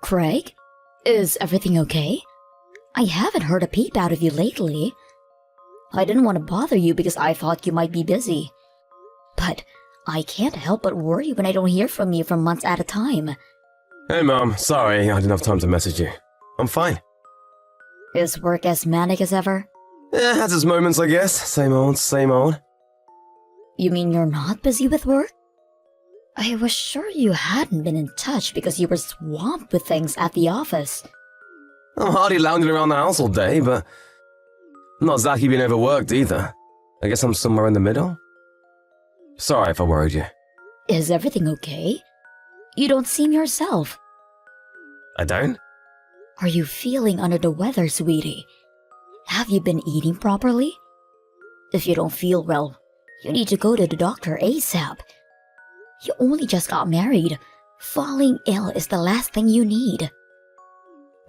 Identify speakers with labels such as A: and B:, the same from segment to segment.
A: Craig? Is everything okay? I haven't heard a peep out of you lately. I didn't want to bother you because I thought you might be busy. But I can't help but worry when I don't hear from you for months at a time.
B: Hey Mom, sorry I didn't have time to message you. I'm fine.
A: Is work as manic as ever?
B: Yeah, has its moments I guess. Same old, same old.
A: You mean you're not busy with work? I was sure you hadn't been in touch because you were swamped with things at the office.
B: I'm hardly lounging around the house all day, but I'm not exactly being overworked either. I guess I'm somewhere in the middle? Sorry if I worried you.
A: Is everything okay? You don't seem yourself.
B: I don't?
A: Are you feeling under the weather, sweetie? Have you been eating properly? If you don't feel well, you need to go to the doctor ASAP. You only just got married. Falling ill is the last thing you need.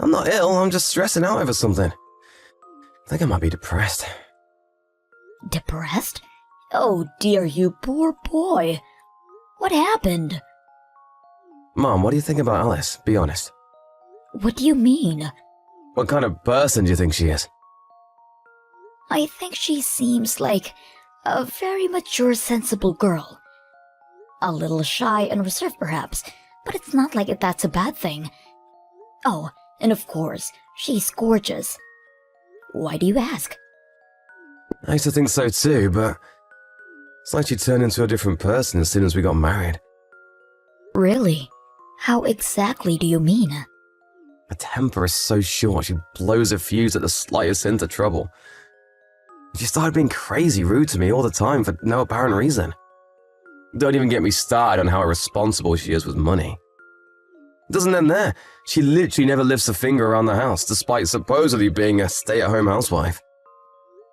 B: I'm not ill, I'm just stressing out over something. I think I might be depressed.
A: Depressed? Oh dear, you poor boy. What happened?
B: Mom, what do you think about Alice? Be honest.
A: What do you mean?
B: What kind of person do you think she is?
A: I think she seems like a very mature, sensible girl. A little shy and reserved perhaps, but it's not like that's a bad thing. Oh, and of course, she's gorgeous. Why do you ask?
B: I used to think so too, but it's like she turned into a different person as soon as we got married.
A: Really? How exactly do you mean?
B: Her temper is so short, she blows a fuse at the slightest hint of trouble. She started being crazy rude to me all the time for no apparent reason. Don't even get me started on how irresponsible she is with money. It doesn't end there. She literally never lifts a finger around the house, despite supposedly being a stay-at-home housewife.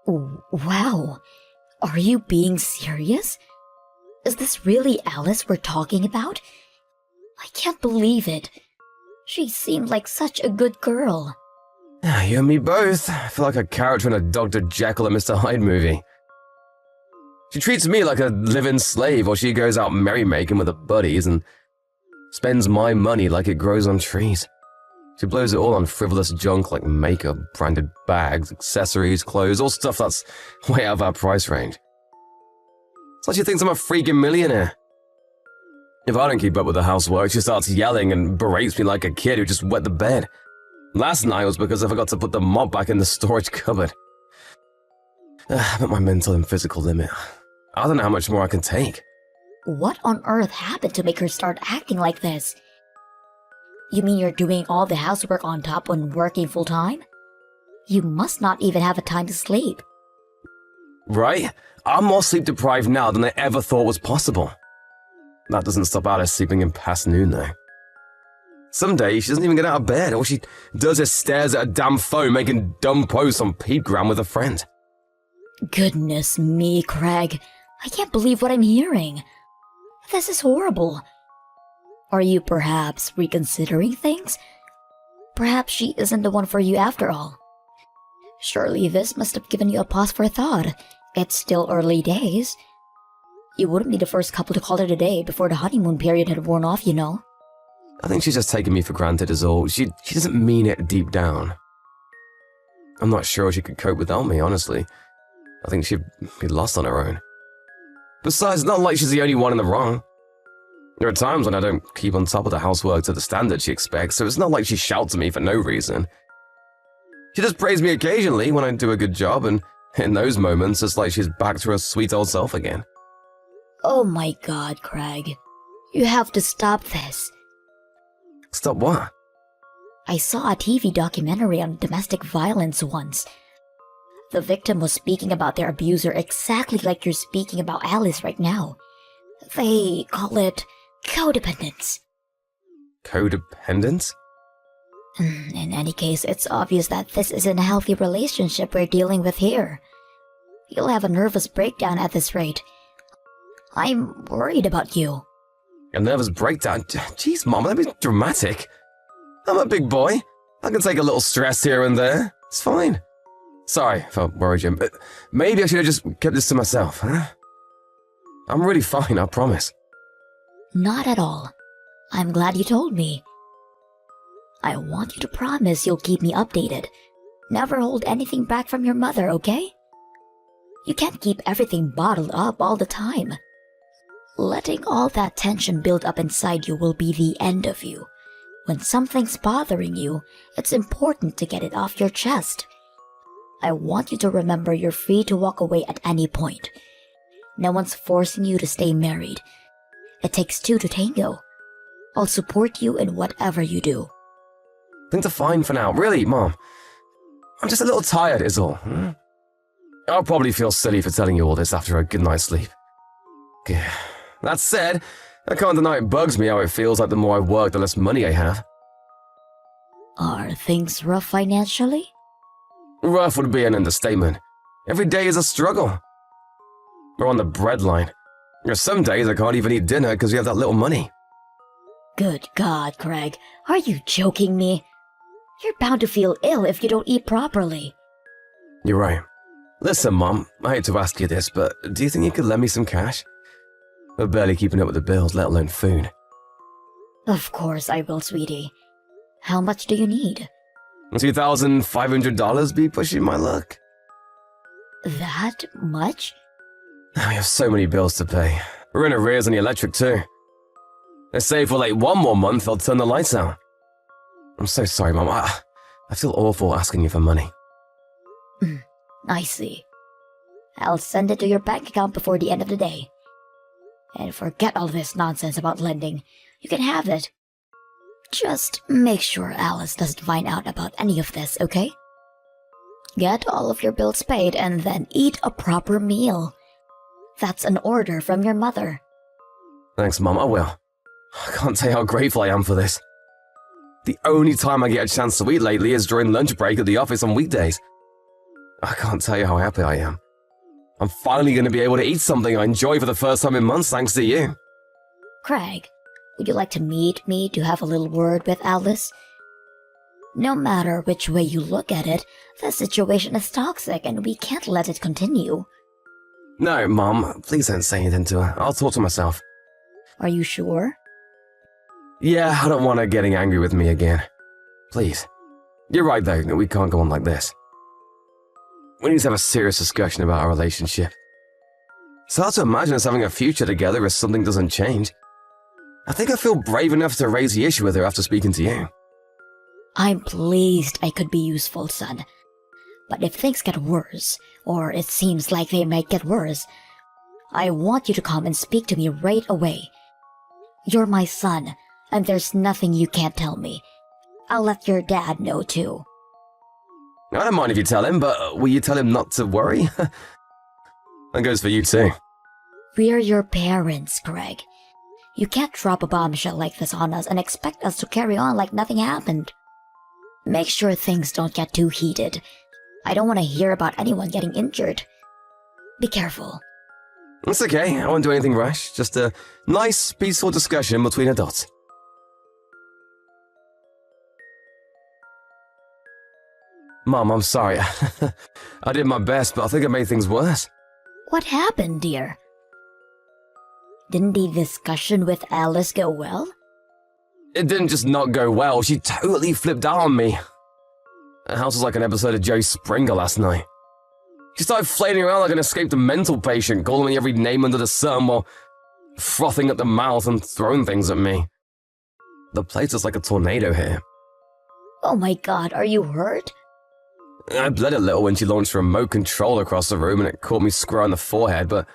A: Wow. Are you being serious? Is this really Alice we're talking about? I can't believe it. She seemed like such a good girl.
B: You and me both. I feel like a character in a Dr. Jekyll and Mr. Hyde movie. She treats me like a living slave while she goes out merrymaking with her buddies and spends my money like it grows on trees. She blows it all on frivolous junk like makeup, branded bags, accessories, clothes, all stuff that's way out of our price range. It's like she thinks I'm a freaking millionaire. If I don't keep up with the housework, she starts yelling and berates me like a kid who just wet the bed. Last night was because I forgot to put the mop back in the storage cupboard. I'm at my mental and physical limit. I don't know how much more I can take.
A: What on earth happened to make her start acting like this? You mean you're doing all the housework on top when working full-time? You must not even have a time to sleep.
B: Right? I'm more sleep-deprived now than I ever thought was possible. That doesn't stop Alice sleeping in past noon, though. Some days she doesn't even get out of bed. All she does is stares at a damn phone making dumb posts on Peepgram with a friend.
A: Goodness me, Craig. I can't believe what I'm hearing. This is horrible. Are you perhaps reconsidering things? Perhaps she isn't the one for you after all. Surely this must have given you a pause for thought. It's still early days. You wouldn't be the first couple to call it a day before the honeymoon period had worn off, you know.
B: I think she's just taking me for granted is all. She doesn't mean it deep down. I'm not sure she could cope without me, honestly. I think she'd be lost on her own. Besides, it's not like she's the only one in the wrong. There are times when I don't keep on top of the housework to the standard she expects, so it's not like she shouts at me for no reason. She just praises me occasionally when I do a good job, and in those moments, it's like she's back to her sweet old self again.
A: Oh my god, Craig. You have to stop this.
B: Stop what?
A: I saw a TV documentary on domestic violence once. The victim was speaking about their abuser exactly like you're speaking about Alice right now. They call it codependence.
B: Codependence?
A: In any case, it's obvious that this isn't a healthy relationship we're dealing with here. You'll have a nervous breakdown at this rate. I'm worried about you.
B: A nervous breakdown? Jeez, Mom, that be dramatic. I'm a big boy. I can take a little stress here and there. It's fine. Sorry if I worried you, but maybe I should have just kept this to myself, huh? I'm really fine, I promise.
A: Not at all. I'm glad you told me. I want you to promise you'll keep me updated. Never hold anything back from your mother, okay? You can't keep everything bottled up all the time. Letting all that tension build up inside you will be the end of you. When something's bothering you, it's important to get it off your chest. I want you to remember you're free to walk away at any point. No one's forcing you to stay married. It takes two to tango. I'll support you in whatever you do.
B: Things are fine for now. Really, Mom. I'm just a little tired, is all. I'll probably feel silly for telling you all this after a good night's sleep. That said, I can't deny it bugs me how it feels like the more I work, the less money I have.
A: Are things rough financially?
B: Rough would be an understatement. Every day is a struggle. We're on the breadline. Some days I can't even eat dinner because we have that little money.
A: Good God, Craig. Are you joking me? You're bound to feel ill if you don't eat properly.
B: You're right. Listen, Mom, I hate to ask you this, but do you think you could lend me some cash? We're barely keeping up with the bills, let alone food.
A: Of course I will, sweetie. How much do you need?
B: $2,500 be pushing my luck.
A: That much?
B: We have so many bills to pay. We're in arrears on the electric too. They say if we're late one more month, they'll turn the lights out. I'm so sorry, Mom. I feel awful asking you for money.
A: I see. I'll send it to your bank account before the end of the day. And forget all this nonsense about lending. You can have it. Just make sure Alice doesn't find out about any of this, okay? Get all of your bills paid and then eat a proper meal. That's an order from your mother.
B: Thanks, Mom, I will. I can't tell you how grateful I am for this. The only time I get a chance to eat lately is during lunch break at the office on weekdays. I can't tell you how happy I am. I'm finally going to be able to eat something I enjoy for the first time in months thanks to you.
A: Craig, would you like to meet me to have a little word with Alice? No matter which way you look at it, the situation is toxic and we can't let it continue.
B: No, Mom, please don't say anything to her. I'll talk to myself.
A: Are you sure?
B: Yeah, I don't want her getting angry with me again. Please. You're right, though. We can't go on like this. We need to have a serious discussion about our relationship. It's hard to imagine us having a future together if something doesn't change. I think I feel brave enough to raise the issue with her after speaking to you.
A: I'm pleased I could be useful, son. But if things get worse, or it seems like they might get worse, I want you to come and speak to me right away. You're my son, and there's nothing you can't tell me. I'll let your dad know too.
B: I don't mind if you tell him, but will you tell him not to worry? That goes for you too.
A: We're your parents, Greg. You can't drop a bombshell like this on us and expect us to carry on like nothing happened. Make sure things don't get too heated. I don't want to hear about anyone getting injured. Be careful.
B: It's okay, I won't do anything rash. Just a nice, peaceful discussion between adults. Mom, I'm sorry. I did my best, but I think I made things worse.
A: What happened, dear? Didn't the discussion with Alice go well?
B: It didn't just not go well, she totally flipped out on me. The house was like an episode of Joe Springer last night. She started flailing around like an escaped mental patient, calling me every name under the sun while frothing at the mouth and throwing things at me. The place is like a tornado here.
A: Oh my God, are you hurt?
B: I bled a little when she launched a remote control across the room and it caught me square on the forehead, but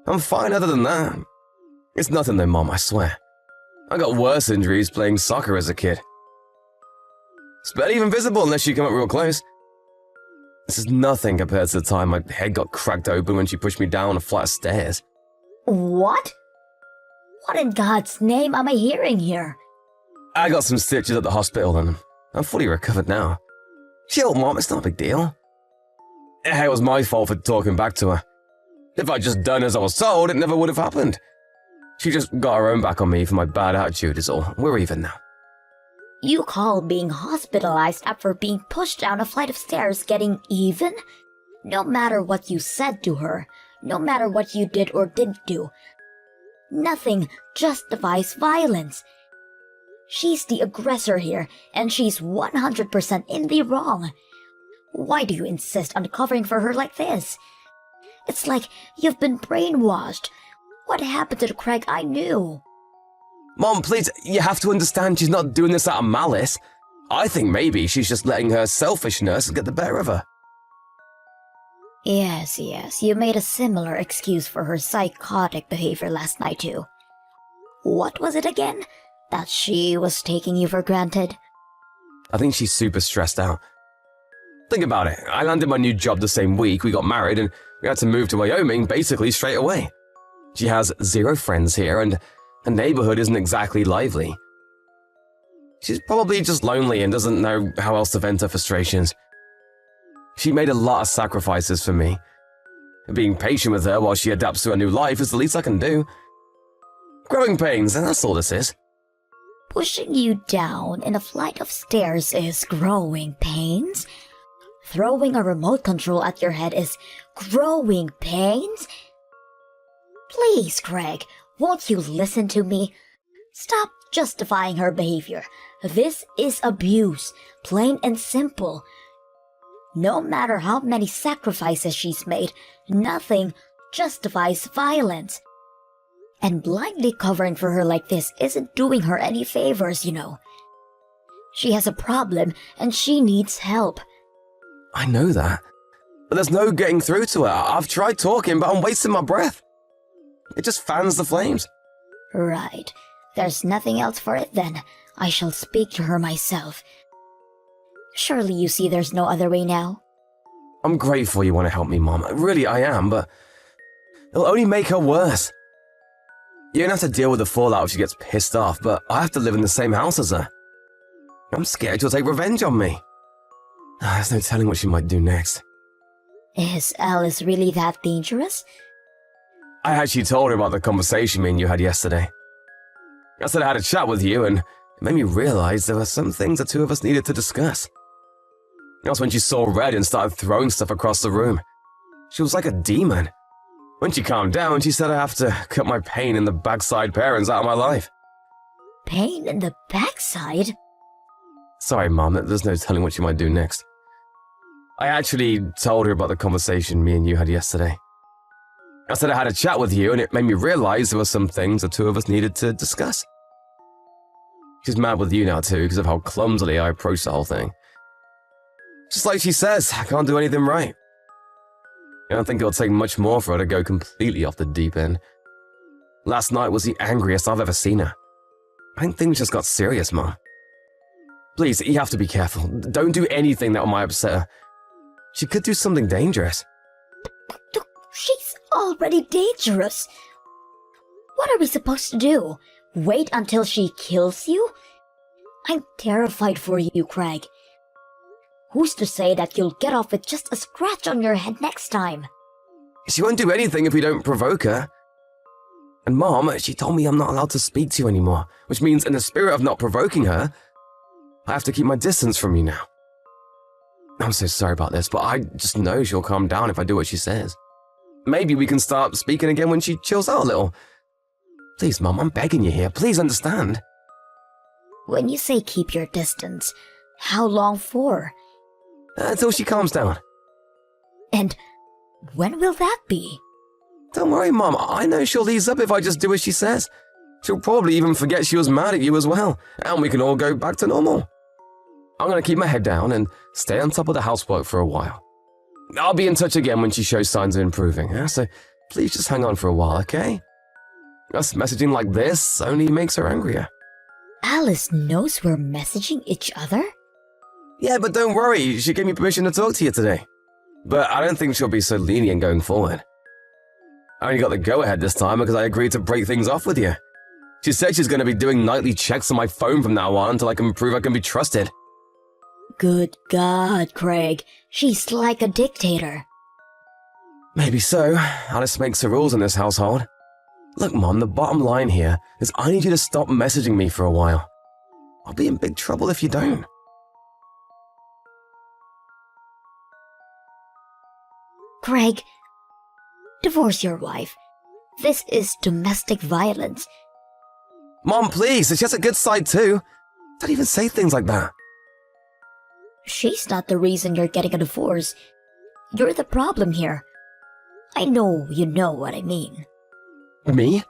B: I'm fine other than that. It's nothing though, Mom, I swear. I got worse injuries playing soccer as a kid. It's barely even visible unless you come up real close. This is nothing compared to the time my head got cracked open when she pushed me down a flight of stairs.
A: What? What in God's name am I hearing here?
B: I got some stitches at the hospital and I'm fully recovered now. Chill, Mom, it's not a big deal. It was my fault for talking back to her. If I'd just done as I was told, it never would have happened. She just got her own back on me for my bad attitude is all. We're even now.
A: You call being hospitalized after being pushed down a flight of stairs getting even? No matter what you said to her, no matter what you did or didn't do, nothing justifies violence. She's the aggressor here, and she's 100% in the wrong. Why do you insist on covering for her like this? It's like you've been brainwashed. What happened to the Craig I knew?
B: Mom, please, you have to understand she's not doing this out of malice. I think maybe she's just letting her selfishness get the better of her.
A: Yes, you made a similar excuse for her psychotic behavior last night too. What was it again? That she was taking you for granted?
B: I think she's super stressed out. Think about it. I landed my new job the same week we got married, and we had to move to Wyoming basically straight away. She has 0 friends here, and the neighborhood isn't exactly lively. She's probably just lonely and doesn't know how else to vent her frustrations. She made a lot of sacrifices for me. Being patient with her while she adapts to a new life is the least I can do. Growing pains, and that's all this is.
A: Pushing you down in a flight of stairs is growing pains? Throwing a remote control at your head is growing pains? Please, Craig, won't you listen to me? Stop justifying her behavior. This is abuse, plain and simple. No matter how many sacrifices she's made, nothing justifies violence. And blindly covering for her like this isn't doing her any favors, you know. She has a problem and she needs help.
B: I know that, but there's no getting through to her. I've tried talking, but I'm wasting my breath. It just fans the flames.
A: Right. There's nothing else for it then. I shall speak to her myself. Surely you see there's no other way now?
B: I'm grateful you want to help me, Mom. Really, I am, but it'll only make her worse. You don't have to deal with the fallout if she gets pissed off, but I have to live in the same house as her. I'm scared she'll take revenge on me. There's no telling what she might do next.
A: Is Alice really that dangerous?
B: I actually told her about the conversation me and you had yesterday. I said I had a chat with you, and it made me realize there were some things the two of us needed to discuss. That's when she saw red and started throwing stuff across the room. She was like a demon. When she calmed down, she said I have to cut my pain in the backside parents out of my life.
A: Pain in the backside?
B: Sorry, Mom, there's no telling what she might do next. I actually told her about the conversation me and you had yesterday. I said I had a chat with you, and it made me realize there were some things the two of us needed to discuss. She's mad with you now too because of how clumsily I approached the whole thing. Just like she says, I can't do anything right. I don't think it'll take much more for her to go completely off the deep end. Last night was the angriest I've ever seen her. I think things just got serious, Mom. Please, you have to be careful. Don't do anything that might upset her. She could do something dangerous.
A: She's already dangerous. What are we supposed to do? Wait until she kills you? I'm terrified for you, Craig. Who's to say that you'll get off with just a scratch on your head next time?
B: She won't do anything if we don't provoke her. And Mom, she told me I'm not allowed to speak to you anymore, which means in the spirit of not provoking her, I have to keep my distance from you now. I'm so sorry about this, but I just know she'll calm down if I do what she says. Maybe we can start speaking again when she chills out a little. Please, Mom, I'm begging you here. Please understand.
A: When you say keep your distance, how long for?
B: Until she calms down.
A: And when will that be?
B: Don't worry, Mom. I know she'll ease up if I just do as she says. She'll probably even forget she was mad at you as well, and we can all go back to normal. I'm going to keep my head down and stay on top of the housework for a while. I'll be in touch again when she shows signs of improving, so please just hang on for a while, okay? Us messaging like this only makes her angrier.
A: Alice knows we're messaging each other?
B: Yeah, but don't worry, she gave me permission to talk to you today. But I don't think she'll be so lenient going forward. I only got the go-ahead this time because I agreed to break things off with you. She said she's going to be doing nightly checks on my phone from now on until I can prove I can be trusted.
A: Good God, Craig. She's like a dictator.
B: Maybe so. Alice makes the rules in this household. Look, Mom, the bottom line here is I need you to stop messaging me for a while. I'll be in big trouble if you don't.
A: Craig, divorce your wife. This is domestic violence.
B: Mom, please, she has a good side too. Don't even say things like that.
A: She's not the reason you're getting a divorce. You're the problem here. I know you know what I mean.
B: Me?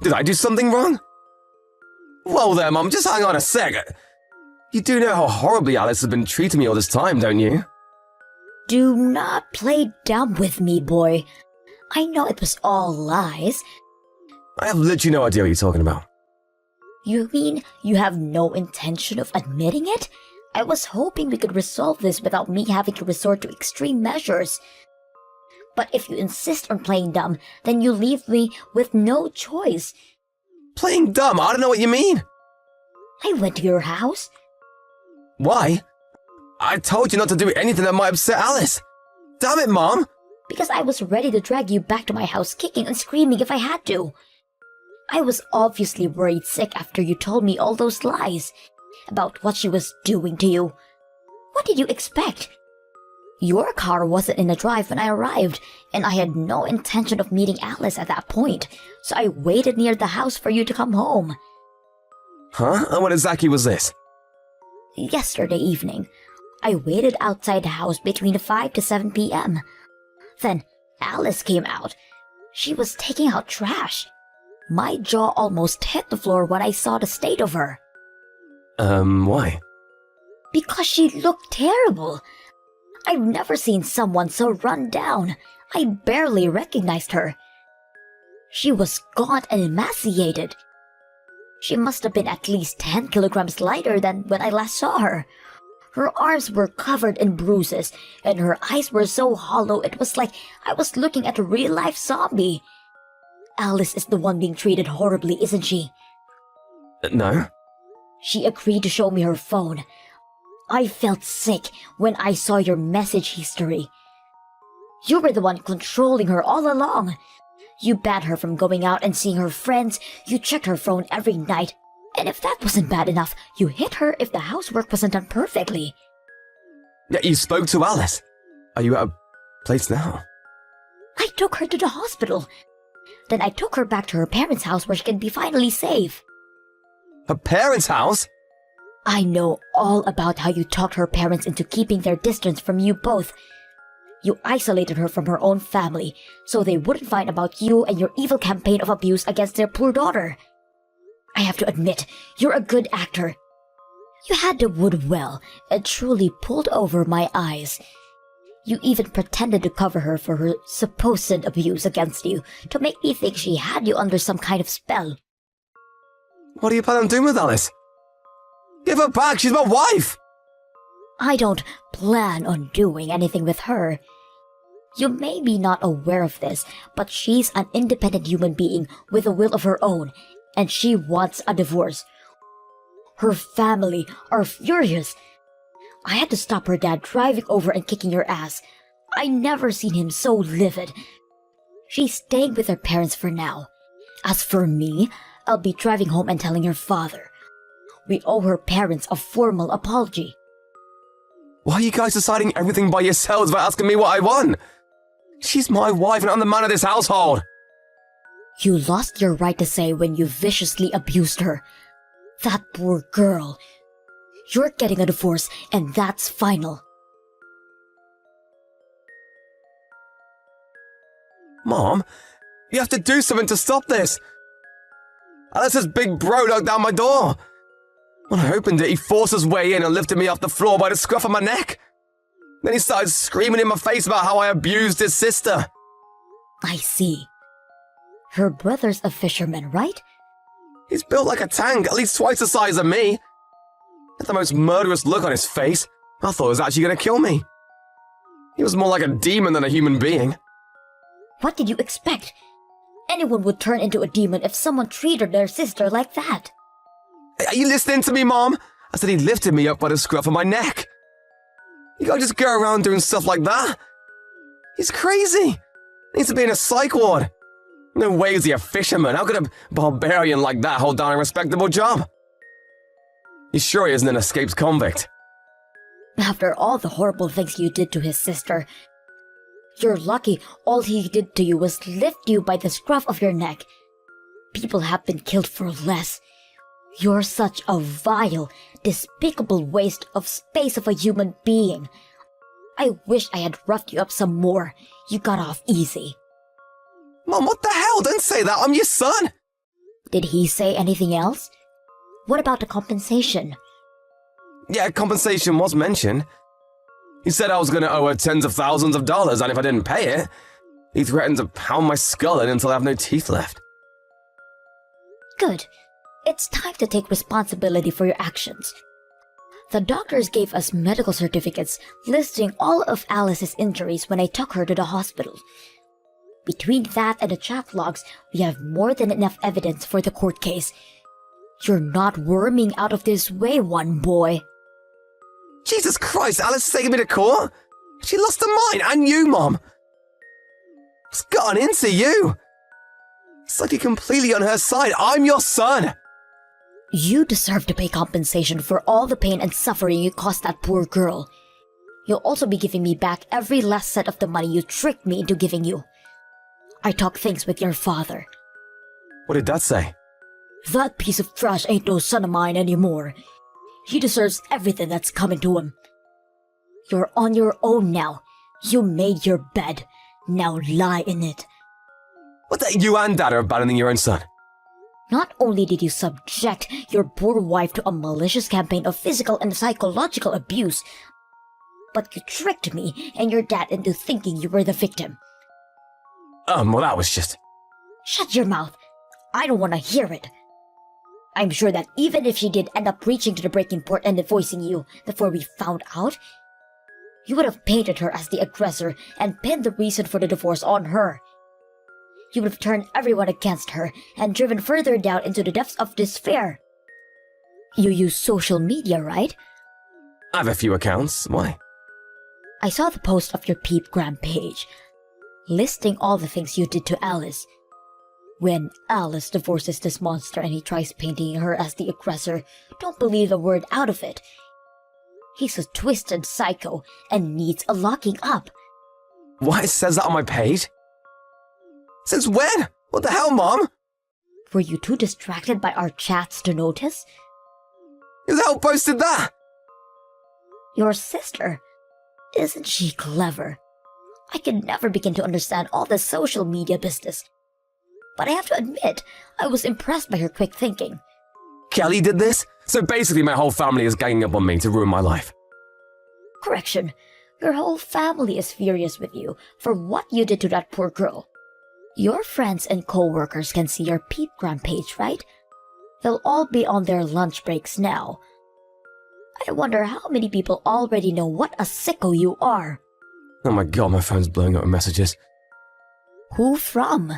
B: Did I do something wrong? Whoa there, Mom, just hang on a sec. You do know how horribly Alice has been treating me all this time, don't you?
A: Do not play dumb with me, boy. I know it was all lies.
B: I have literally no idea what you're talking about.
A: You mean you have no intention of admitting it? I was hoping we could resolve this without me having to resort to extreme measures. But if you insist on playing dumb, then you leave me with no choice.
B: Playing dumb? I don't know what you mean.
A: I went to your house.
B: Why? I told you not to do anything that might upset Alice. Damn it, Mom!
A: Because I was ready to drag you back to my house kicking and screaming if I had to. I was obviously worried sick after you told me all those lies about what she was doing to you. What did you expect? Your car wasn't in the drive when I arrived, and I had no intention of meeting Alice at that point, so I waited near the house for you to come home.
B: Huh? And what exactly was this?
A: Yesterday evening, I waited outside the house between 5 to 7 p.m. Then Alice came out. She was taking out trash. My jaw almost hit the floor when I saw the state of her.
B: Why?
A: Because she looked terrible. I've never seen someone so run down. I barely recognized her. She was gaunt and emaciated. She must have been at least 10 kilograms lighter than when I last saw her. Her arms were covered in bruises, and her eyes were so hollow it was like I was looking at a real-life zombie. Alice is the one being treated horribly, isn't she?
B: No.
A: She agreed to show me her phone. I felt sick when I saw your message history. You were the one controlling her all along. You banned her from going out and seeing her friends. You checked her phone every night. And if that wasn't bad enough, you hit her if the housework wasn't done perfectly.
B: Yeah, you spoke to Alice. Are you at a place now?
A: I took her to the hospital. Then I took her back to her parents' house where she can be finally safe.
B: Her parents' house?
A: I know all about how you talked her parents into keeping their distance from you both. You isolated her from her own family so they wouldn't find about you and your evil campaign of abuse against their poor daughter. I have to admit, you're a good actor. You had the wood well and truly pulled over my eyes. You even pretended to cover her for her supposed abuse against you to make me think she had you under some kind of spell.
B: What do you plan on doing with Alice? Give her back, she's my wife!
A: I don't plan on doing anything with her. You may be not aware of this, but she's an independent human being with a will of her own, and she wants a divorce. Her family are furious. I had to stop her dad driving over and kicking your ass. I never seen him so livid. She's staying with her parents for now. As for me, I'll be driving home and telling her father. We owe her parents a formal apology.
B: Why are you guys deciding everything by yourselves without asking me what I want? She's my wife and I'm the man of this household.
A: You lost your right to say when you viciously abused her. That poor girl. You're getting a divorce, and that's final.
B: Mom, you have to do something to stop this. Alice's big bro knocked down my door. When I opened it, he forced his way in and lifted me off the floor by the scruff of my neck. Then he started screaming in my face about how I abused his sister.
A: I see. Her brother's a fisherman, right?
B: He's built like a tank, at least twice the size of me. He had the most murderous look on his face. I thought he was actually going to kill me. He was more like a demon than a human being.
A: What did you expect? Anyone would turn into a demon if someone treated their sister like that.
B: Are you listening to me, Mom? I said he lifted me up by the scruff of my neck. You can't just go around doing stuff like that. He's crazy. He needs to be in a psych ward. No way is he a fisherman. How could a barbarian like that hold down a respectable job? You sure he isn't an escaped convict?
A: After all the horrible things you did to his sister, you're lucky all he did to you was lift you by the scruff of your neck. People have been killed for less. You're such a vile, despicable waste of space of a human being. I wish I had roughed you up some more. You got off easy.
B: Mom, what the hell? Don't say that. I'm your son.
A: Did he say anything else? What about the compensation?
B: Yeah, compensation was mentioned. He said I was going to owe her tens of thousands of dollars, and if I didn't pay it, he threatened to pound my skull in until I have no teeth left.
A: Good. It's time to take responsibility for your actions. The doctors gave us medical certificates listing all of Alice's injuries when I took her to the hospital. Between that and the chat logs, we have more than enough evidence for the court case. You're not worming out of this way, one boy.
B: Jesus Christ, Alice is taking me to court? She lost her mind, and you, Mom. What's gotten into you? It's like you're completely on her side. I'm your son.
A: You deserve to pay compensation for all the pain and suffering you caused that poor girl. You'll also be giving me back every last cent of the money you tricked me into giving you. I talked things with your father.
B: What did Dad say?
A: That piece of trash ain't no son of mine anymore. He deserves everything that's coming to him. You're on your own now. You made your bed. Now lie in it.
B: What the? You and Dad are abandoning your own son.
A: Not only did you subject your poor wife to a malicious campaign of physical and psychological abuse, but you tricked me and your dad into thinking you were the victim.
B: Well, that was just...
A: Shut your mouth. I don't want to hear it. I'm sure that even if she did end up reaching to the breaking point and divorcing you before we found out, you would have painted her as the aggressor and pinned the reason for the divorce on her. You would have turned everyone against her and driven further down into the depths of despair. You use social media, right?
B: I have a few accounts. Why?
A: I saw the post of your Peepgram page, listing all the things you did to Alice. When Alice divorces this monster and he tries painting her as the aggressor, don't believe a word out of it. He's a twisted psycho and needs a locking up.
B: Why, it says that on my page? Since when? What the hell, Mom?
A: Were you too distracted by our chats to notice?
B: Who the hell posted that?
A: Your sister. Isn't she clever? I can never begin to understand all the social media business. But I have to admit, I was impressed by her quick thinking.
B: Kelly did this? So basically my whole family is ganging up on me to ruin my life.
A: Correction. Your whole family is furious with you for what you did to that poor girl. Your friends and co-workers can see your Peepgram page, right? They'll all be on their lunch breaks now. I wonder how many people already know what a sicko you are.
B: Oh my god, my phone's blowing up with messages.
A: Who from?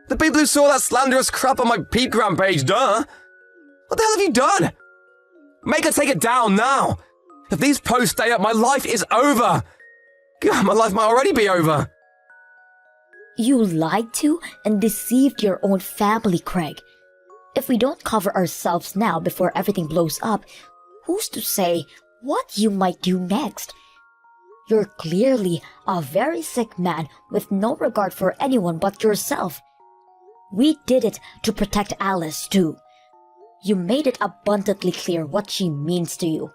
B: The people who saw that slanderous crap on my Peepgram page, duh! What the hell have you done? Make her take it down now! If these posts stay up, my life is over! God, my life might already be over!
A: You lied to and deceived your own family, Craig. If we don't cover ourselves now before everything blows up, who's to say what you might do next? You're clearly a very sick man with no regard for anyone but yourself. We did it to protect Alice, too. You made it abundantly clear what she means to you.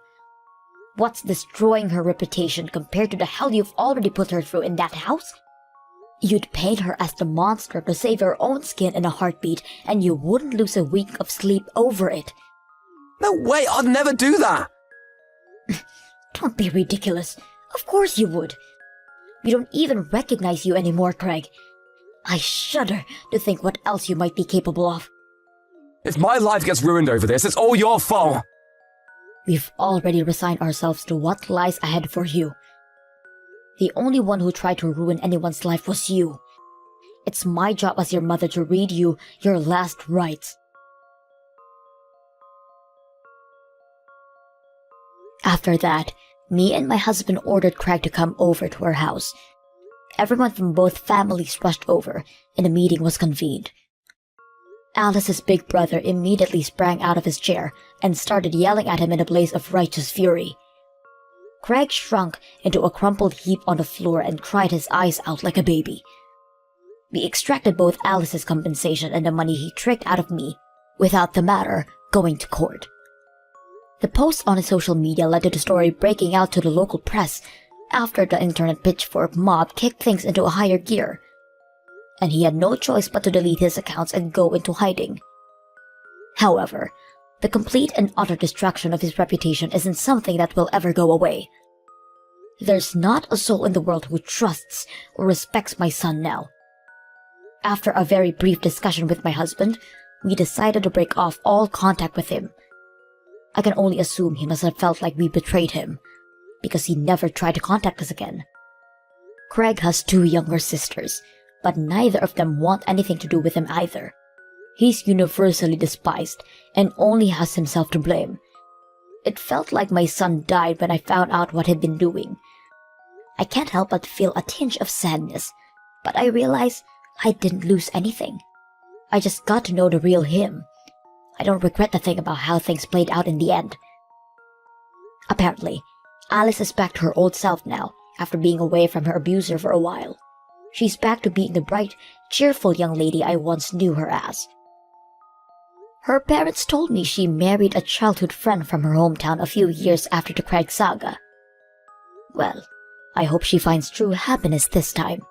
A: What's destroying her reputation compared to the hell you've already put her through in that house? You'd paint her as the monster to save your own skin in a heartbeat, and you wouldn't lose a week of sleep over it.
B: No way, I'd never do that!
A: Don't be ridiculous. Of course you would. We don't even recognize you anymore, Craig. I shudder to think what else you might be capable of.
B: If my life gets ruined over this, it's all your fault!
A: We've already resigned ourselves to what lies ahead for you. The only one who tried to ruin anyone's life was you. It's my job as your mother to read you your last rites. After that, me and my husband ordered Craig to come over to our house. Everyone from both families rushed over, and a meeting was convened. Alice's big brother immediately sprang out of his chair and started yelling at him in a blaze of righteous fury. Craig shrunk into a crumpled heap on the floor and cried his eyes out like a baby. We extracted both Alice's compensation and the money he tricked out of me, without the matter going to court. The post on his social media led to the story breaking out to the local press after the internet pitchfork mob kicked things into a higher gear, and he had no choice but to delete his accounts and go into hiding. However, the complete and utter destruction of his reputation isn't something that will ever go away. There's not a soul in the world who trusts or respects my son now. After a very brief discussion with my husband, we decided to break off all contact with him. I can only assume he must have felt like we betrayed him, because he never tried to contact us again. Craig has 2 younger sisters, but neither of them want anything to do with him either. He's universally despised and only has himself to blame. It felt like my son died when I found out what he'd been doing. I can't help but feel a tinge of sadness, but I realize I didn't lose anything. I just got to know the real him. I don't regret a thing about how things played out in the end. Apparently, Alice is back to her old self now, after being away from her abuser for a while. She's back to being the bright, cheerful young lady I once knew her as. Her parents told me she married a childhood friend from her hometown a few years after the Craig saga. Well, I hope she finds true happiness this time.